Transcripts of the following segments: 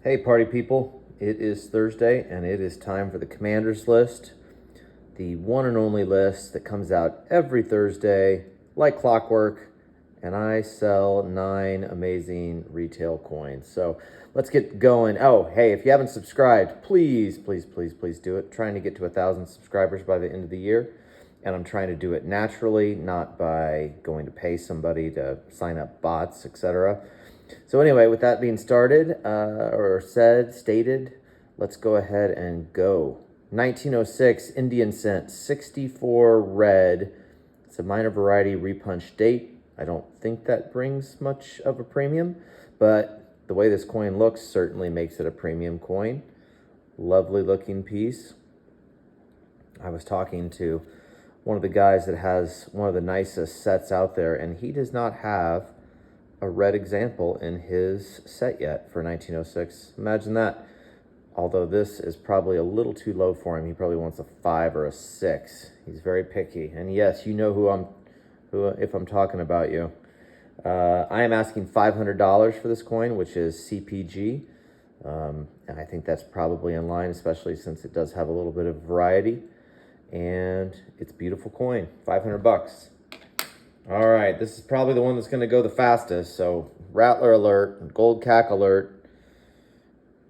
Hey party people, it is Thursday and it is time for the Commander's List, the one and only list that comes out every Thursday like clockwork, and I sell 9 amazing retail coins. So let's get going. Oh, hey, if you haven't subscribed, please do it. Trying to get to 1,000 subscribers by the end of the year, and I'm trying to do it naturally, not by going to pay somebody to sign up bots, etc. So anyway, with that being stated, let's go ahead and go. 1906 Indian Cent 64 red. It's a minor variety repunch date. I don't think that brings much of a premium, but the way this coin looks certainly makes it a premium coin. Lovely looking piece. I was talking to one of the guys that has one of the nicest sets out there, and he does not have a red example in his set yet for 1906. Imagine that. Although this is probably a little too low for him. He probably wants a 5 or a 6. He's very picky. And yes, you know if I'm talking about you. I am asking $500 for this coin, which is CPG. And I think that's probably in line, especially since it does have a little bit of variety. And it's a beautiful coin, 500 bucks. All right, this is probably the one that's going to go the fastest. So Rattler alert, gold CAC alert.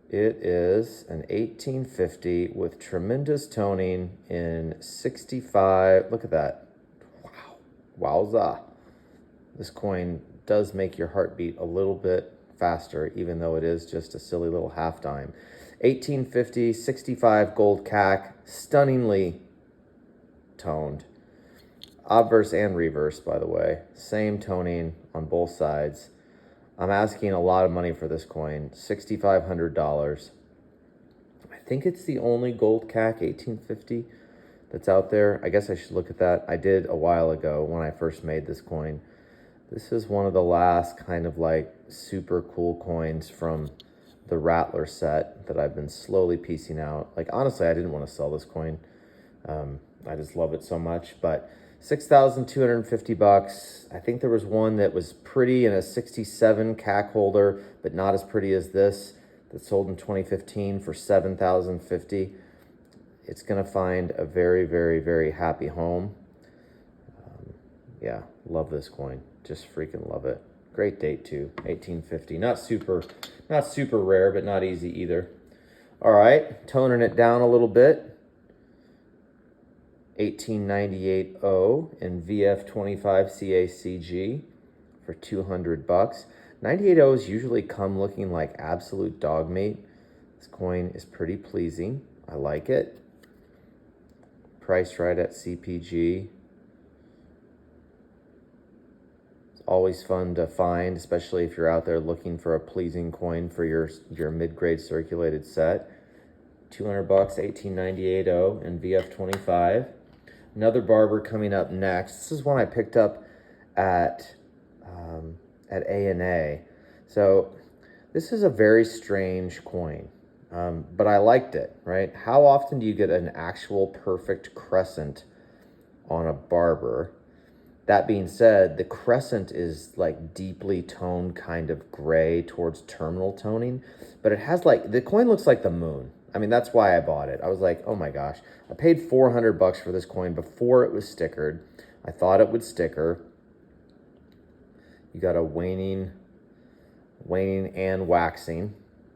It is an 1850 with tremendous toning in 65. Look at that. Wow. Wowza. This coin does make your heart beat a little bit faster, even though it is just a silly little half dime. 1850, 65 gold CAC, stunningly toned. Obverse and reverse, by the way. Same toning on both sides. I'm asking a lot of money for this coin, $6,500. I think it's the only gold CAC 1850 that's out there. I guess I should look at that. I did a while ago when I first made this coin. This is one of the last kind of like super cool coins from the Rattler set that I've been slowly piecing out. Like, honestly, I didn't want to sell this coin. I just love it so much, but 6,250 bucks. I think there was one that was pretty in a 67 CAC holder, but not as pretty as this, that sold in 2015 for 7,050. It's gonna find a very, very, very happy home. Yeah, love this coin. Just freaking love it. Great date too, 1850. Not super rare, but not easy either. All right, toning it down a little bit. 1898-0 in VF25 CACG for 200 bucks. 98-0s usually come looking like absolute dog meat. This coin is pretty pleasing. I like it. Priced right at CPG. It's always fun to find, especially if you're out there looking for a pleasing coin for your mid-grade circulated set. 200 bucks, 1898-0 in VF25. Another barber coming up next. This is one I picked up at A&A. So this is a very strange coin, but I liked it, right? How often do you get an actual perfect crescent on a barber? That being said, the crescent is like deeply toned kind of gray towards terminal toning, but it has like, the coin looks like the moon. I mean, that's why I bought it. I was like, oh my gosh. I paid 400 bucks for this coin before it was stickered. I thought it would sticker. You got a waning and waxing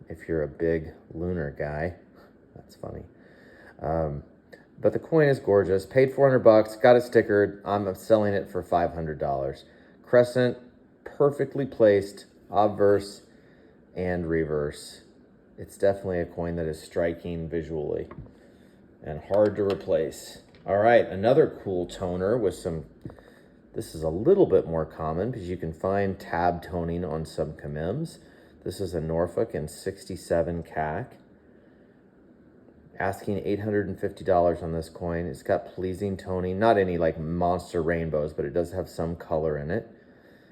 if you're a big lunar guy. That's funny. But the coin is gorgeous. Paid 400 bucks, got it stickered. I'm selling it for $500. Crescent, perfectly placed, obverse and reverse. It's definitely a coin that is striking visually and hard to replace. All right, another cool toner with some, this is a little bit more common because you can find tab toning on some commems. This is a Norfolk in 67 CAC. Asking $850 on this coin. It's got pleasing toning, not any like monster rainbows, but it does have some color in it.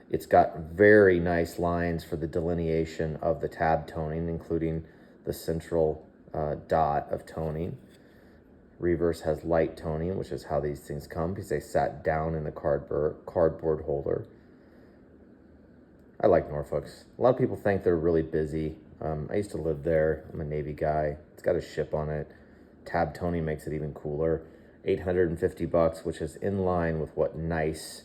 It's got very nice lines for the delineation of the tab toning, including the central dot of toning. Reverse has light toning, which is how these things come because they sat down in the cardboard holder. I like Norfolks. A lot of people think they're really busy. I used to live there. I'm a Navy guy. It's got a ship on it. Tab Tony makes it even cooler. $850, which is in line with what nice,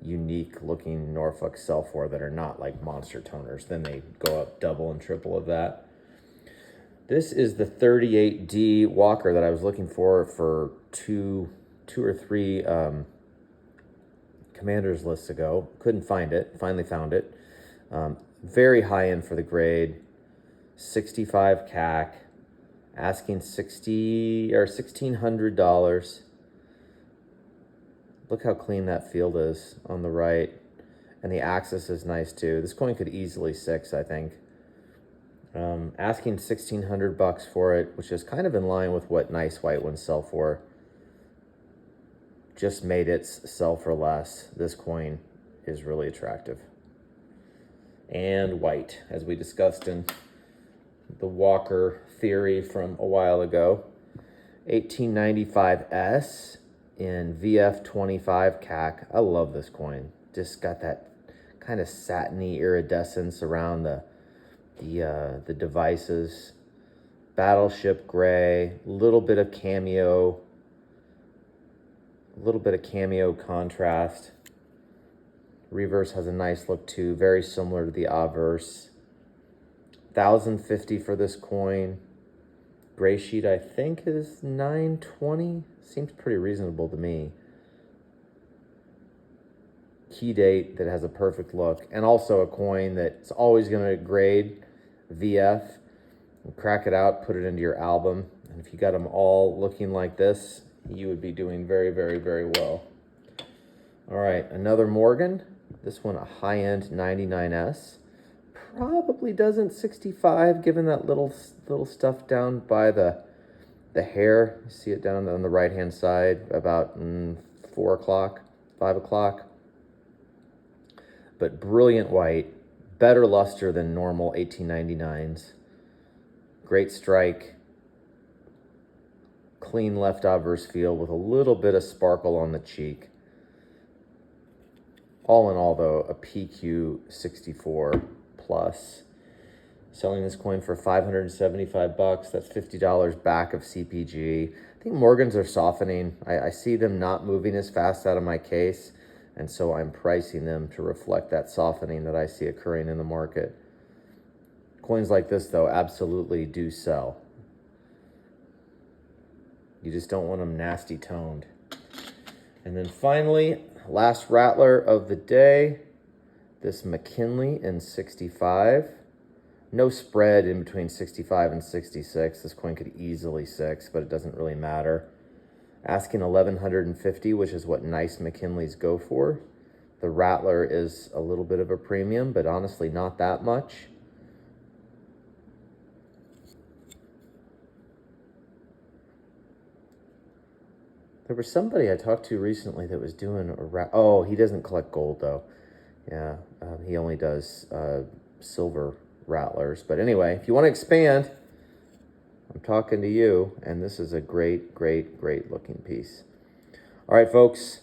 unique looking Norfolk sell for that are not like monster toners. Then they go up double and triple of that. This is the 38D Walker that I was looking for two or three Commander's lists ago. Couldn't find it. Finally found it. Very high end for the grade. 65 CAC. Asking $1,600. Look how clean that field is on the right. And the axis is nice too. This coin could easily 6, I think. Asking $1,600 for it, which is kind of in line with what nice white ones sell for. Just made it sell for less. This coin is really attractive. And white, as we discussed in the Walker theory from a while ago. 1895S in VF25 CAC. I love this coin. Just got that kind of satiny iridescence around the devices. Battleship gray, little bit of cameo contrast. Reverse has a nice look too, very similar to the obverse. $1,050 for this coin. Gray sheet I think is $920. Seems pretty reasonable to me. Key date that has a perfect look, and also a coin that's always going to grade VF. And crack it out, put it into your album, and if you got them all looking like this, you would be doing very, very, very well. All right, another Morgan. This one a high-end 99S. Probably doesn't 65, given that little stuff down by the hair. You see it down on the right-hand side, about 4 o'clock, 5 o'clock. But brilliant white, better luster than normal 1899s. Great strike, clean left obverse field with a little bit of sparkle on the cheek. All in all, though, a PQ 64 plus. Selling this coin for $575. That's $50 back of CPG. I think Morgans are softening. I see them not moving as fast out of my case, and so I'm pricing them to reflect that softening that I see occurring in the market. Coins like this, though, absolutely do sell. You just don't want them nasty toned. And then finally, last rattler of the day, this McKinley in 65. No spread in between 65 and 66. This coin could easily 6, but it doesn't really matter. Asking $1,150, which is what nice McKinleys go for. The rattler is a little bit of a premium, but honestly not that much. There was somebody I talked to recently that was doing a oh, he doesn't collect gold though. Yeah, he only does silver rattlers. But anyway, if you want to expand, I'm talking to you, and this is a great, great, great looking piece. All right, folks,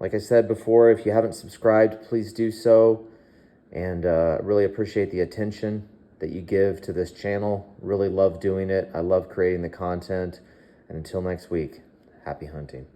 like I said before, if you haven't subscribed, please do so. And really appreciate the attention that you give to this channel. Really love doing it. I love creating the content. And until next week, happy hunting.